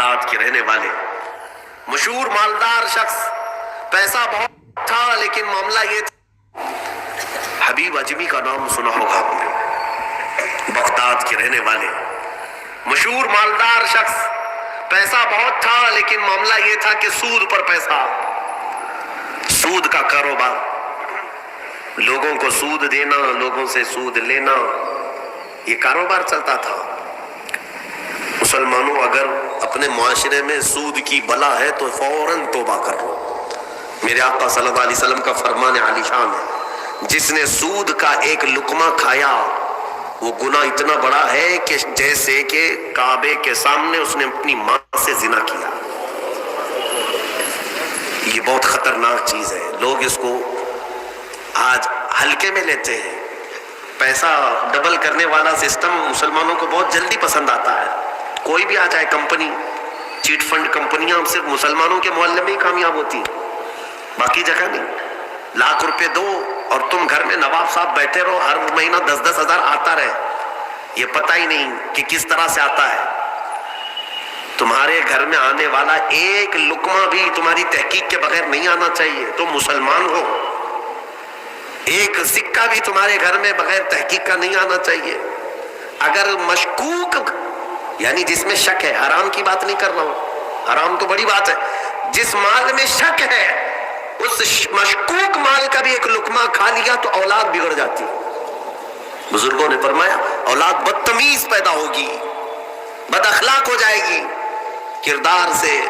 Baghdad کے رہنے والے مشہور مالدار شخص، پیسہ بہت تھا لیکن معاملہ یہ تھا، حبیب اجمی کا نام سنا ہوگا آپ نے، بغداد کے رہنے والے مشہور مالدار شخص، پیسہ بہت تھا لیکن معاملہ یہ تھا کہ سود پر پیسہ، سود کا کاروبار، لوگوں کو سود دینا، لوگوں سے سود لینا، یہ کاروبار چلتا تھا۔ مسلمانوں اگر اپنے معاشرے میں سود کی بلا ہے تو فوراً توبہ کر لو۔ میرے آقا صلی اللہ علیہ وسلم کا فرمان عالی شان ہے، جس نے سود کا ایک لقمہ کھایا وہ گناہ اتنا بڑا ہے کہ جیسے کہ کعبے کے سامنے اس نے اپنی ماں سے زنا کیا۔ یہ بہت خطرناک چیز ہے، لوگ اس کو آج ہلکے میں لیتے ہیں۔ پیسہ ڈبل کرنے والا سسٹم مسلمانوں کو بہت جلدی پسند آتا ہے، کوئی بھی آ جائے کمپنی، چیٹ فنڈ کمپنیاں صرف مسلمانوں کے محلے میں ہی کامیاب ہوتی ہیں، باقی جگہ نہیں۔ لاکھ روپے دو اور تم گھر میں نواب صاحب بیٹھے رہو، ہر مہینہ 10-10 ہزار آتا رہے، یہ پتہ ہی نہیں کہ کس طرح سے آتا ہے۔ تمہارے گھر میں آنے والا ایک لقمہ بھی تمہاری تحقیق کے بغیر نہیں آنا چاہیے، تم مسلمان ہو۔ ایک سکہ بھی تمہارے گھر میں بغیر تحقیق کا نہیں آنا چاہیے۔ اگر مشکوک، یعنی جس میں شک ہے، حرام کی بات نہیں کر رہا ہوں، حرام تو بڑی بات ہے، جس مال میں شک ہے اس مشکوک مال کا بھی ایک لقمہ کھا لیا تو اولاد بگڑ جاتی ہے۔ بزرگوں نے فرمایا اولاد بدتمیز پیدا ہوگی، بد اخلاق ہو جائے گی، کردار سے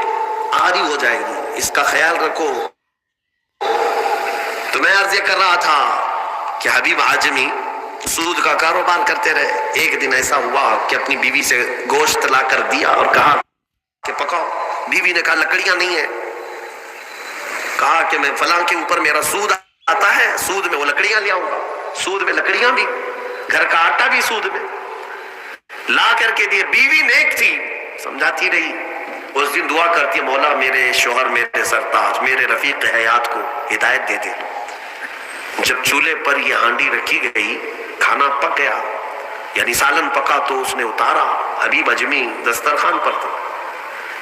عاری ہو جائے گی، اس کا خیال رکھو۔ تو میں عرض یہ کر رہا تھا کہ حبیب اعجمی سود کا کاروبار کرتے رہے۔ ایک دن ایسا ہوا کہ اپنی بیوی سے گوشت لا کر دیا اور کہا کہ پکاؤ۔ بیوی نے کہا لکڑیاں نہیں ہیں، کہا کہ میں فلاں کے اوپر میرا سود آتا ہے، سود میں وہ لکڑیاں لے آؤں گا، سود میں لکڑیاں بھی، گھر کا آٹا بھی سود میں لا کر کے دیے۔ بیوی نیک تھی، سمجھاتی رہی، اس دن دعا کرتی ہے مولا میرے شوہر، میرے سرتاج، میرے رفیق حیات کو ہدایت دے دے۔ جب چولہے پر یہ ہانڈی رکھی گئی، کھانا پک گیا، یعنی سالن پکا تو اس نے اتارا، حبیب اجمی دسترخوان پر تھا،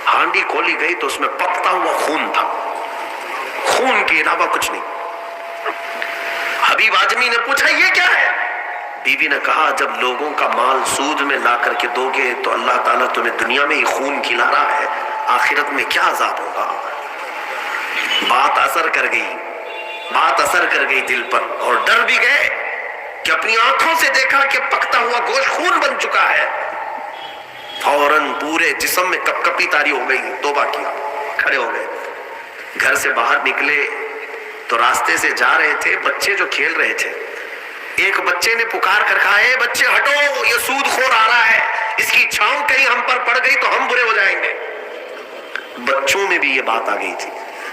ہانڈی کھولی گئی تو اس میں پکتا ہوا خون تھا، خون کے علاوہ کچھ نہیں۔ حبیب اعجمی نے پوچھا یہ کیا ہے؟ بیوی نے کہا جب لوگوں کا مال سود میں لا کر کے دو گے تو اللہ تعالیٰ تمہیں دنیا میں ہی خون کھلا رہا ہے، آخرت میں کیا عذاب ہوگا۔ بات اثر کر گئی، بات اثر کر گئی دل پر، اور ڈر بھی گئے کہ اپنی آنکھوں سے دیکھا کہ پکتا ہوا گوشت خون بن چکا ہے۔ فوراً پورے جسم میں کپ کپی طاری ہو گئی، توبہ کیا، کھڑے ہو گئے، گھر سے باہر نکلے تو راستے سے جا رہے تھے، بچے جو کھیل رہے تھے، ایک بچے نے پکار کر کہا اے بچے ہٹو، یہ سود خور آ رہا ہے، اس کی چھاؤں کہیں ہم پر پڑ گئی تو ہم برے ہو جائیں گے۔ بچوں میں بھی یہ بات آ گئی تھی۔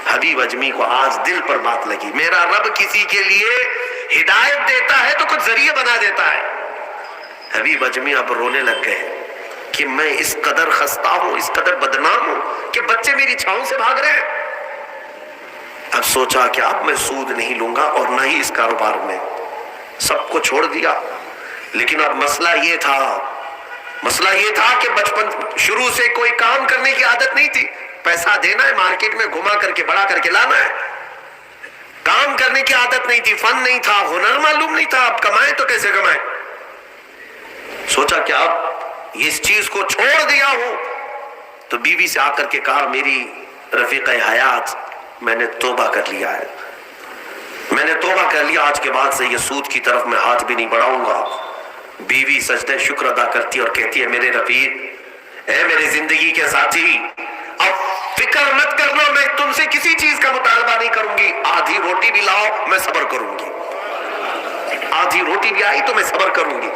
حبیب اجمی کو آج دل پر بات لگی، میرا رب کسی کے لیے ہدایت دیتا ہے تو کچھ ذریعہ بنا دیتا ہے۔ حبیب اجمی اب رونے لگ گئے کہ میں اس قدر خستہ ہوں، اس قدر بدنام ہوں کہ بچے میری چھاؤں سے بھاگ رہے ہیں۔ اب سوچا کہ اب میں سود نہیں لوں گا اور نہ ہی اس کاروبار میں، سب کو چھوڑ دیا۔ لیکن اب مسئلہ یہ تھا کہ بچپن شروع سے کوئی کام کرنے کی عادت نہیں تھی، پیسہ دینا ہے، مارکیٹ میں گھما کر کے بڑا کر کے لانا ہے، کام کرنے کی عادت نہیں تھی، فن نہیں تھا، ہنر معلوم نہیں تھا، اب کمائیں تو کیسے کمائیں۔ سوچا کہ اب اس چیز کو چھوڑ دیا ہوں، تو بیوی سے آ کر کے کہا میری رفیق حیات میں نے توبہ کر لیا ہے، میں نے توبہ کر لیا، آج کے بعد سے یہ سود کی طرف میں ہاتھ بھی نہیں بڑھاؤں گا۔ بیوی سجدہ شکر ادا کرتی اور کہتی ہے میرے رفیق، اے میری زندگی کے ساتھی، اب فکر مت کرنا، میں تم سے کسی چیز کا مطالبہ نہیں کروں گی، آدھی روٹی بھی لاؤ میں صبر کروں گی، آدھی روٹی بھی آئی تو میں صبر کروں گی،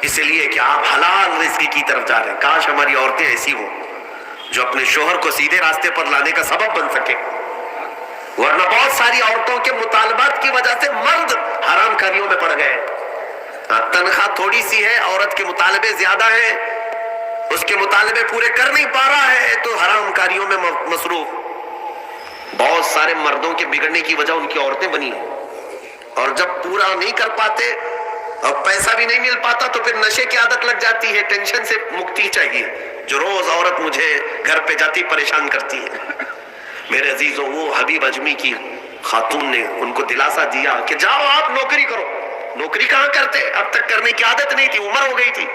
اس لیے کہ آپ حلال رزق کی طرف جا رہے ہیں۔ کاش ہماری عورتیں ایسی ہوں جو اپنے شوہر کو سیدھے راستے پر لانے کا سبب بن سکے، ورنہ بہت ساری عورتوں کے مطالبات کی وجہ سے مرد حرام کاریوں میں پڑ گئے۔ تنخواہ تھوڑی سی ہے، عورت کے مطالبے زیادہ ہیں، اس کے مطالبے پورے کر نہیں پا رہا ہے تو حرام کاریوں میں مصروف۔ بہت سارے مردوں کے بگڑنے کی وجہ ان کی عورتیں بنی ہیں، اور جب پورا نہیں کر پاتے اور پیسہ بھی نہیں مل پاتا تو پھر نشے کی عادت لگ جاتی ہے. ٹینشن سے مکتی چاہیے. جو روز عورت مجھے گھر پہ جاتی پریشان کرتی ہے. میرے عزیزوں, وہ حبیب اجمی کی خاتون نے ان کو دلاسا دیا کہ جاؤ آپ نوکری کرو. نوکری کہاں کرتے, اب تک کرنے کی عادت نہیں تھی, عمر ہو گئی تھی.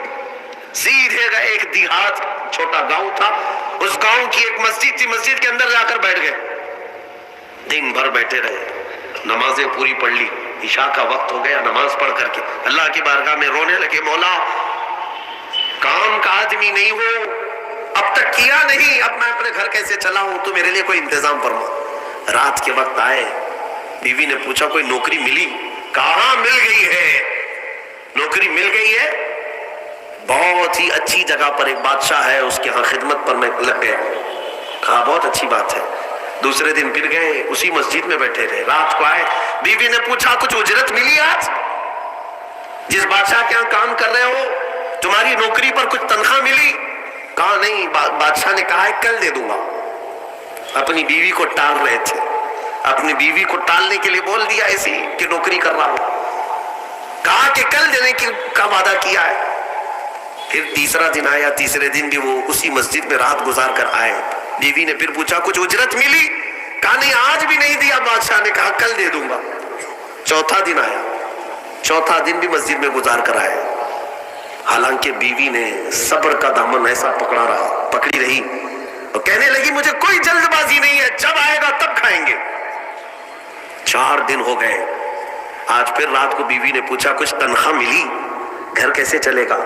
سیدھے گئے ایک دیہات چھوٹا گاؤں تھا, اس گاؤں کی ایک مسجد تھی, مسجد کے اندر جا کر بیٹھ گئے. دن بھر بیٹھے رہے, نمازیں پوری پڑھ لی. عشاء کا وقت ہو گیا, نماز پڑھ کر کے اللہ کی بارگاہ میں رونے لگے, مولا کام کا آدمی نہیں ہو, اب تک کیا نہیں, اب میں اپنے گھر کیسے چلاؤں, تو میرے لیے کوئی انتظام فرما. رات کے وقت آئے, بیوی نے پوچھا کوئی نوکری ملی؟ کہاں مل گئی ہے, نوکری مل گئی ہے, بہت ہی اچھی جگہ پر ایک بادشاہ ہے, اس کے ہاں خدمت پر میں لگ گیا. کہا بہت اچھی بات ہے. دوسرے دن پھر گئے, اسی مسجد میں بیٹھے رہے. رات کو آئے, بیوی نے پوچھا کچھ اجرت ملی آج؟ جس بادشاہ کے ہاں کام کر رہے ہو تمہاری نوکری پر کچھ تنخواہ ملی؟ کہا نہیں, بادشاہ نے کہا ہے کل دے دوں گا. اپنی بیوی کو ٹال رہے تھے, اپنی بیوی کو ٹالنے کے لیے بول دیا ایسی کہ نوکری کر رہا ہوں. کہا کہ کل دینے کا وعدہ کیا ہے. پھر تیسرا دن آیا, تیسرے دن بھی وہ اسی مسجد میں رات گزار کر آئے. بیوی نے پھر پوچھا کچھ اجرت ملی؟ کہا نہیں آج بھی نہیں دیا. بادشاہ نے کہا کل دے دوں گا. چوتھا دن آیا, چوتھا دن بھی مسجد میں گزار کر آئے. حالانکہ بیوی نے صبر کا دامن ایسا پکڑی رہی اور کہنے لگی مجھے کوئی جلد بازی نہیں ہے, جب آئے گا تب کھائیں گے. 4 دن ہو گئے. آج پھر رات کو بیوی نے پوچھا کچھ تنخواہ ملی؟ گھر کیسے چلے گا,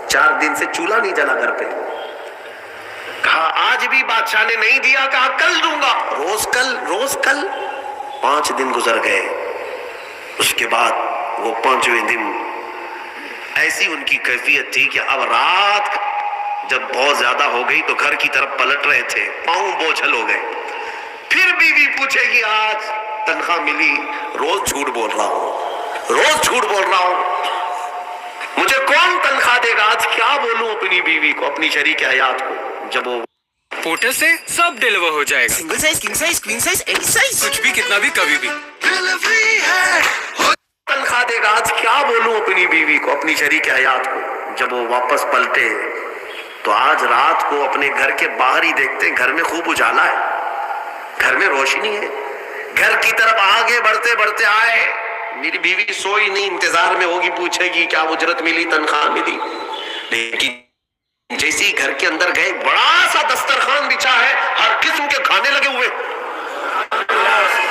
4 دن سے چولہا نہیں جلا گھر پہ. کہا آج بھی بادشاہ نے نہیں دیا. کہا کل دوں گا. روز کل, روز کل. 5 دن گزر گئے. اس کے بعد وہ 5ویں دن ایسی ان کی کیفیت تھی کہ اب رات جب بہت زیادہ ہو گئی تو گھر کی طرف پلٹ رہے تھے, پاؤں بوجھل ہو گئے. پھر بیوی پوچھے گی آج تنخواہ ملی؟ روز جھوٹ بول رہا ہوں, روز جھوٹ بول رہا ہوں, مجھے کون تنخواہ دے گا؟ آج کیا بولوں اپنی بیوی کو, اپنی شریک حیات کو. جب وہ پورٹل سے سب ڈیلیور ہو جائے گا, single size, king size, queen size, L size, کچھ بھی, کتنا بھی, کبھی بھی. تنخواہ دے گا. آج کیا بولوں اپنی بیوی کو, اپنی شریک حیات کو. جب وہ واپس پلٹے تو آج رات کو اپنے گھر کے باہر ہی دیکھتے گھر میں خوب اجالا ہے, گھر میں روشنی ہے. گھر کی طرف آگے بڑھتے بڑھتے آئے. میری بیوی سوئی نہیں, انتظار میں ہوگی, پوچھے گی کیا اجرت ملی, تنخواہ ملی. لیکن جیسے ہی گھر کے اندر گئے, بڑا سا دسترخوان بچھا ہے, ہر قسم کے کھانے لگے ہوئے,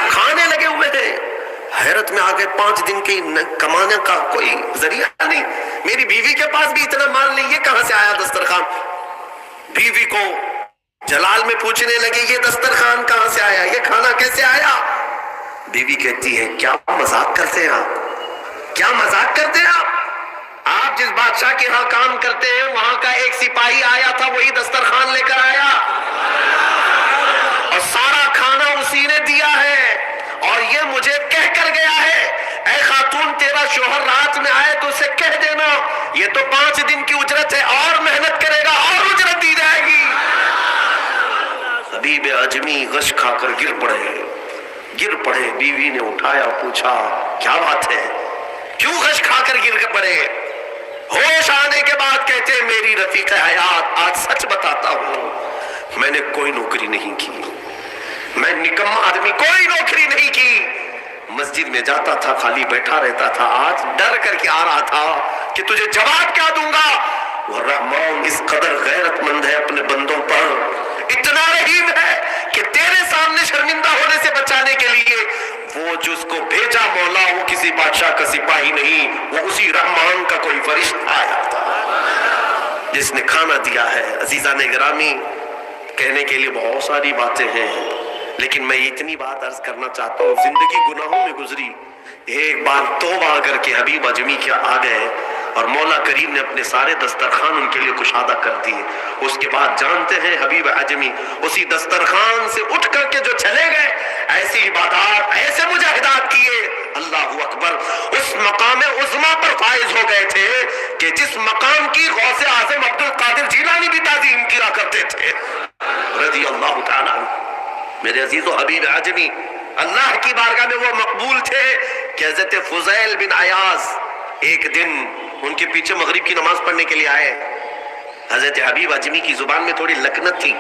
کھانے لگے ہوئے ہیں. حیرت میں آ گئے, 5 دن کی کمانے کا کوئی ذریعہ نہیں. میری بیوی کے پاس بھی اتنا مال نہیں, یہ کہاں سے آیا دسترخوان؟ بیوی کو جلال میں پوچھنے لگے یہ دسترخوان کہاں سے آیا, یہ کھانا کیسے آیا؟ بیوی کہتی ہے کیا مذاق کرتے ہیں آپ, کیا مذاق کرتے ہیں آپ؟ آپ جس بادشاہ کے ہاں کام کرتے ہیں وہاں کا ایک سپاہی آیا تھا, وہی دسترخوان لے کر آیا اور سارا کھانا اسی نے دیا ہے, اور یہ مجھے کہہ کر گیا ہے اے خاتون تیرا شوہر رات میں آئے تو اسے کہہ دینا یہ تو 5 دن کی اجرت ہے, اور محنت کرے گا اور اجرت دی جائے گی. حبیب اجمی غش کھا کر گر پڑے. بیوی نے اٹھایا, پوچھا کیا بات ہے, کیوں غش کھا کر گر پڑے؟ ہوش آنے کے بعد کہتے میری رفیق حیات آج سچ بتاتا ہوں, میں نے کوئی نوکری نہیں کی, میں نکما آدمی, کوئی نوکری نہیں کی. مسجد میں جاتا تھا, خالی بیٹھا رہتا تھا. آج ڈر کر کے آ رہا تھا کہ تجھے جواب کیا دوں گا. وہ رحمان اس قدر غیرت مند ہے اپنے بندوں پر, اتنا رحیم ہے کہ تیرے سامنے شرمندہ ہونے سے بچانے کے لیے وہ جس کو بھیجا مولا وہ کسی بادشاہ کا سپاہی نہیں, وہ اسی رحمان کا کوئی فرشتہ آیا تھا جس نے کھانا دیا ہے. عزیزان گرامی, کہنے کے لیے بہت ساری باتیں ہیں, لیکن میں اتنی بات عرض کرنا چاہتا ہوں. زندگی گناہوں میں گزری, ایک بار توبہ کر کے حبیب اجمی کے آ گئے اور مولا کریم نے اپنے سارے دسترخوان ان کے لیے کشادہ کر دیے. اس کے بعد جانتے ہیں حبیب اجمی اسی دسترخوان سے اٹھ کر کے جو چلے گئے, ایسی عبادات, ایسے مجاہدات کیے, اللہ اکبر, اس مقام عظمیٰ پر فائز ہو گئے تھے کہ جس مقام کی غوث اعظم عبد القادر جیلانی بھی تعظیم کیا کرتے تھے رضی اللہ تعالیٰ عنہ. میرے عزیز و حبیب اجمی اللہ کی بارگاہ میں وہ مقبول تھے کہ حضرت فضیل بن عیاض ایک دن ان کے پیچھے مغرب کی نماز پڑھنے کے لیے آئے. حضرت حبیب اجمی کی زبان میں تھوڑی لکنت تھی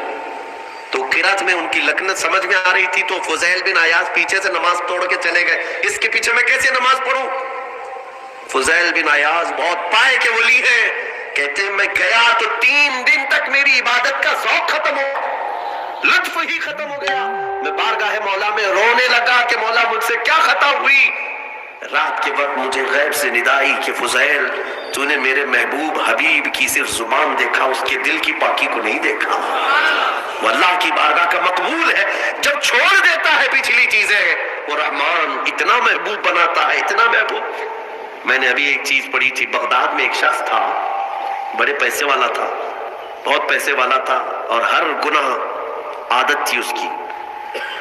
تو قرات میں ان کی لکنت سمجھ میں آ رہی تھی, تو فضیل بن عیاض پیچھے سے نماز توڑ کے چلے گئے. اس کے پیچھے میں کیسے نماز پڑھوں؟ فضیل بن عیاض بہت پائے کے ولی ہیں, کہتے ہیں میں گیا تو 3 دن تک میری عبادت کا ذوق ختم ہو, لطف ہی ختم ہو گیا. میں بارگاہ مولا میں رونے لگا کہ مولا مجھ سے کیا خطا ہوئی. رات کے وقت مجھے غیب سے ندا آئی کہ فضیل تو نے میرے محبوب حبیب کی صرف زبان دیکھا, اس کے دل کی پاکی کو نہیں دیکھا. وہ اللہ کی بارگاہ کا مقبول ہے, جب چھوڑ دیتا ہے پچھلی چیزیں وہ رحمان اتنا محبوب بناتا ہے, اتنا محبوب. میں نے ابھی ایک چیز پڑھی تھی, بغداد میں ایک شخص تھا, بڑے پیسے والا تھا, بہت پیسے والا تھا, اور ہر گناہ عادت تھی اس کی.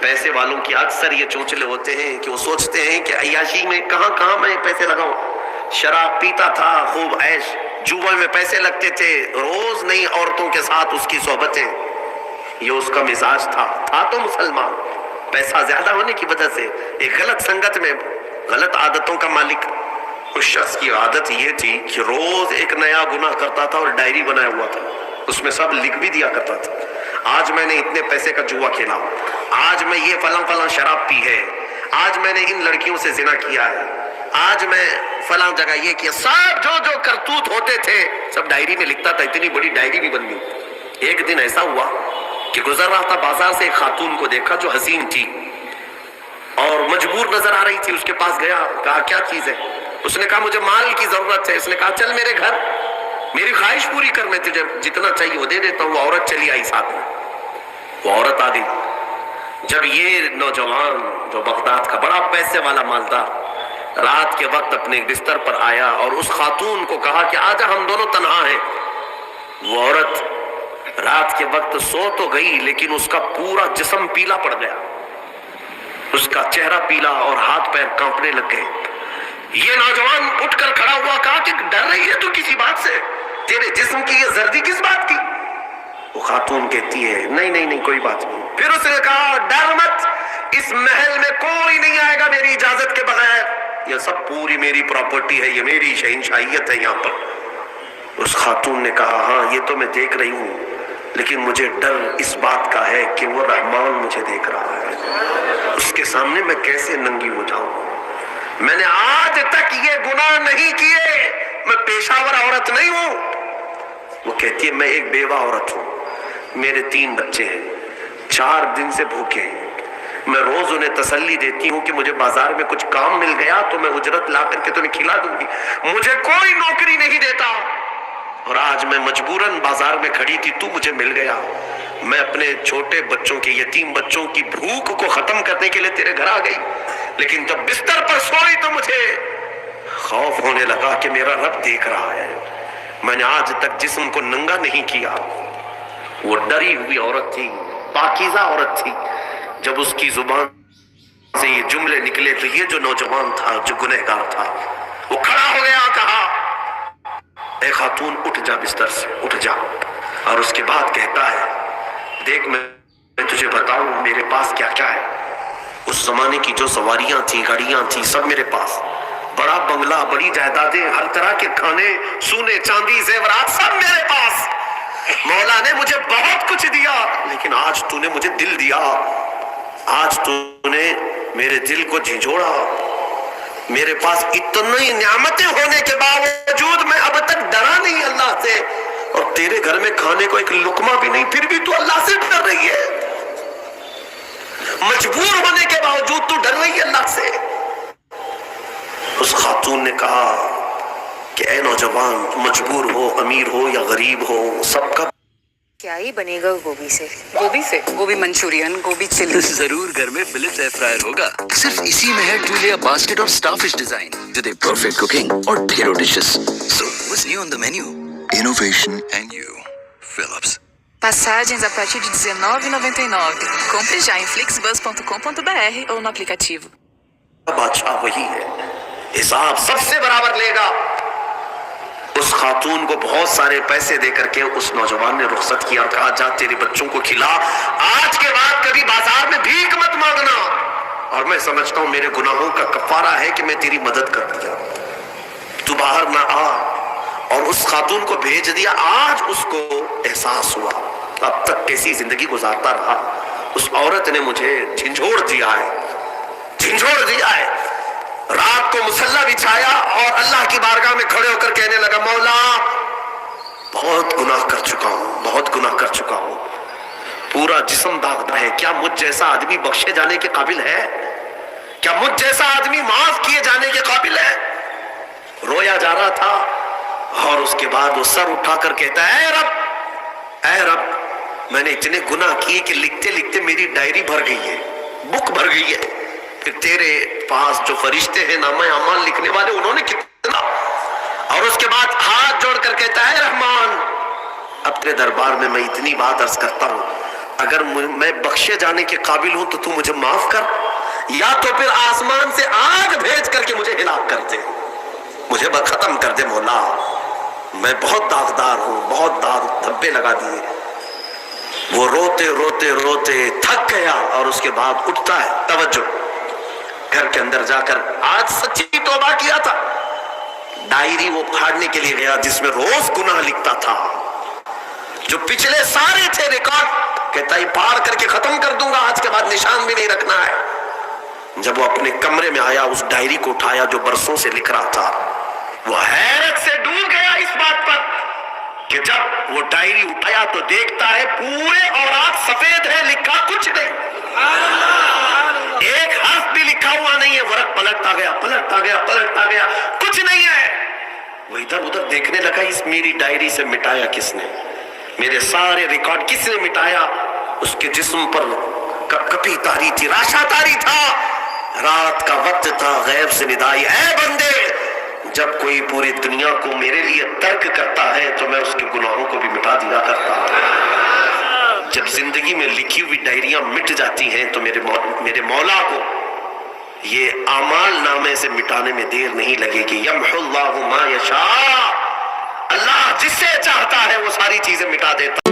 پیسے والوں کی اکثر یہ چونچلے ہوتے ہیں کہ وہ سوچتے ہیں کہ عیاشی میں کہاں میں پیسے لگاؤں. شراب پیتا تھا, خوب عیش, جوا میں پیسے لگتے تھے, روز نئی عورتوں کے ساتھ اس کی صحبتیں, یہ اس کا مزاج تھا تو مسلمان, پیسہ زیادہ ہونے کی وجہ سے ایک غلط سنگت میں غلط عادتوں کا مالک. اس شخص کی عادت یہ تھی کہ روز ایک نیا گناہ کرتا تھا اور ڈائری بنایا ہوا تھا, اس میں سب لکھ بھی دیا کرتا تھا. آج میں نے اتنے پیسے کا جوا کھیلا, آج میں یہ فلاں شراب پی ہے, آج میں نے ان لڑکیوں سے زنا کیا ہے, آج میں فلاں جگہ یہ کیا. سب جو کرتوت ہوتے تھے سب ڈائری میں لکھتا تھا, اتنی بڑی ڈائری بھی بن گئی. ایک دن ایسا ہوا کہ گزر رہا تھا بازار سے, ایک خاتون کو دیکھا جو حسین تھی اور مجبور نظر آ رہی تھی. اس کے پاس گیا, کہا کیا چیز ہے؟ اس نے کہا مجھے مال کی ضرورت ہے. اس نے کہا چل میرے گھر, میری خواہش پوری کر, میں تجھے جتنا چاہیے وہ دے دیتا ہوں. وہ عورت چلی آئی ساتھ میں, وہ عورت آ گئی. جب یہ نوجوان جو بغداد کا بڑا پیسے والا مالدار رات کے وقت اپنے بستر پر آیا اور اس خاتون کو کہا کہ آجا ہم دونوں تنہا ہیں, وہ عورت رات کے وقت سو تو گئی لیکن اس کا پورا جسم پیلا پڑ گیا, اس کا چہرہ پیلا اور ہاتھ پیر کانپنے لگ گئے. یہ نوجوان اٹھ کر کھڑا ہوا, کہا کہ ڈر رہی ہے تو کسی بات سے, تیرے جسم کی یہ زردی کس بات کی؟ وہ خاتون کہتی ہے نہیں کوئی بات نہیں. پھر اس نے کہا ڈر مت, اس محل میں کوئی نہیں آئے گا میری اجازت کے بغیر, یہ سب پوری میری پراپرٹی ہے, یہ میری شہنشاہیت ہے یہاں پر. اس خاتون نے کہا ہاں یہ تو میں دیکھ رہی ہوں, لیکن مجھے ڈر اس بات کا ہے کہ وہ رحمان مجھے دیکھ رہا ہے, اس کے سامنے میں کیسے ننگی ہو جاؤں. میں نے آج تک یہ گناہ نہیں کیے, میں پیشاور عورت نہیں ہوں. وہ کہتی ہے میں ایک بیوہ عورت ہوں, میرے 3 بچے ہیں, 4 دن سے بھوکے ہیں. میں روز انہیں تسلی دیتی ہوں کہ مجھے بازار میں کچھ کام مل گیا تو میں اجرت لا کر کے تمہیں کھلا دوں گی, مجھے کوئی نوکری نہیں دیتا, اور آج میں مجبوراً بازار میں کھڑی تھی, تو مجھے مل گیا. میں اپنے چھوٹے بچوں کے, یتیم بچوں کی بھوک کو ختم کرنے کے لیے تیرے گھر آ گئی, لیکن جب بستر پر سوئی تو مجھے خوف ہونے لگا کہ میرا رب دیکھ رہا ہے. میں نے آج تک جسم کو ننگا نہیں کیا. وہ ڈری ہوئی عورت تھی, پاکیزہ عورت تھی. جب اس کی زبان سے یہ جملے نکلے تو یہ جو نوجوان تھا, جو گنہگار تھا, وہ کھڑا ہو گیا, کہا اے خاتون اٹھ جا, بستر سے اٹھ جا. اور اس کے بعد کہتا ہے دیکھ میں تجھے بتاؤں میرے پاس کیا کیا ہے. اس زمانے کی جو سواریاں تھی, گاڑیاں تھی, سب میرے پاس, بڑا بنگلہ, بڑی جائیدادیں, ہر طرح کے کھانے, سونے چاندی, زیورات, سب میرے پاس. مولا نے مجھے بہت کچھ دیا, لیکن آج تو نے مجھے دل دیا, آج تو نے میرے دل کو جھنجھوڑا. میرے پاس اتنی نعمتیں ہونے کے باوجود میں اب تک ڈرا نہیں اللہ سے, اور تیرے گھر میں کھانے کو ایک لقمہ بھی نہیں, پھر بھی تو اللہ سے ڈر رہی ہے. مجبور ہونے کے باوجود تو ڈر رہی ہے اللہ سے. اس خاتون نے کہا کہ اے نوجوان, مجبور ہو, امیر ہو یا غریب ہو, سب کا کیا ہی بنے گا گوبھی سے. گوبھی منچورین, گوبھی چلی. ضرور گھر میں فلپس ایئر فرائر ہوگا. صرف اسی میں ہے 2 لیئر باسکٹ اور اسٹارفش ڈیزائن جو دے پرفیکٹ کوکنگ اور ڈھیروں dishes. So, what's new on the menu? Innovation and you. Philips. Passagens a partir de R$19,99. Compre já em flixbus.com.br ou no aplicativo. بادشاہ وہی ہے, حساب سب سے برابر لے گا. اس خاتون کو بہت سارے پیسے دے کر کے اس نوجوان نے رخصت کیا, کہا جا تیرے بچوں کو کھلا, آج کے بعد کبھی بازار میں بھیک مت مانگنا. اور میں سمجھتا ہوں میرے گناہوں کا کفارہ ہے کہ میں تیری مدد کر دیا. تو باہر نہ آ، اور اس خاتون کو بھیج دیا. آج اس کو احساس ہوا اب تک کیسی زندگی گزارتا رہا. اس عورت نے مجھے جھنجھوڑ دیا ہے، جھنجھوڑ دیا ہے. رات کو مصلی بچھایا اور اللہ کی بارگاہ میں کھڑے ہو کر کہنے لگا مولا بہت گناہ کر چکا ہوں، بہت گناہ کر چکا ہوں، پورا جسم داغ ہے. کیا مجھ جیسا آدمی بخشے جانے کے قابل ہے؟ کیا مجھ جیسا آدمی معاف کیے جانے کے قابل ہے؟ رویا جا رہا تھا اور اس کے بعد وہ سر اٹھا کر کہتا ہے اے رب میں نے اتنے گناہ کیے کہ لکھتے لکھتے میری ڈائری بھر گئی ہے، بک بھر گئی ہے. پھر تیرے پاس جو فرشتے ہیں نامہ اعمال لکھنے والے انہوں نے کتنا. اور اس کے بعد ہاتھ جوڑ کر کہتا ہے رحمان اپنے دربار میں میں اتنی بات عرض کرتا ہوں، اگر میں بخشے جانے کے قابل ہوں تو مجھے معاف کر، یا تو پھر آسمان سے آگ بھیج کر کے مجھے ہلاک کر دے، مجھے ختم کر دے مولا، میں بہت داغدار ہوں، بہت داغ دھبے لگا دیے. وہ روتے روتے روتے تھک گیا اور اس کے بعد اٹھتا ہے. توجہ، گھر کے اندر جا کر آج سچی توبہ کیا تھا. ڈائری وہ پھاڑنے کے لیے گیا جس میں روز گناہ لکھتا تھا، جو پچھلے سارے تھے ریکارڈ، کہتا ہے پھاڑ کر کے ختم کر دوں گا، آج کے بعد نشان بھی نہیں رکھنا ہے. جب وہ اپنے کمرے میں آیا اس ڈائری کو اٹھایا جو برسوں سے لکھ رہا تھا، وہ حیرت سے ڈوب گیا اس بات پر کہ جب وہ ڈائری اٹھایا تو دیکھتا ہے پورے اوراق سفید ہے، لکھا کچھ نہیں، ایک حرف بھی لکھا ہوا نہیں ہے. ورق پلٹتا گیا پلٹتا گیا پلٹتا گیا، کچھ نہیں ہے. وہ ادھر ادھر دیکھنے لگا اس میری ڈائری سے مٹایا کس نے، میرے سارے ریکارڈ کس نے مٹایا. اس کے جسم پر کپی تاری تھی، راشا تاری تھا. رات کا وقت تھا، غیب سے ندائی اے بندے جب کوئی پوری دنیا کو میرے لیے ترک کرتا ہے تو میں اس کے گناہوں کو بھی مٹا دیا کرتا ہوں. جب زندگی میں لکھی ہوئی ڈائریاں مٹ جاتی ہیں تو میرے مولا کو یہ اعمال نامے سے مٹانے میں دیر نہیں لگے گی. یمحو اللہ ما یشاء، اللہ جس سے چاہتا ہے وہ ساری چیزیں مٹا دیتا.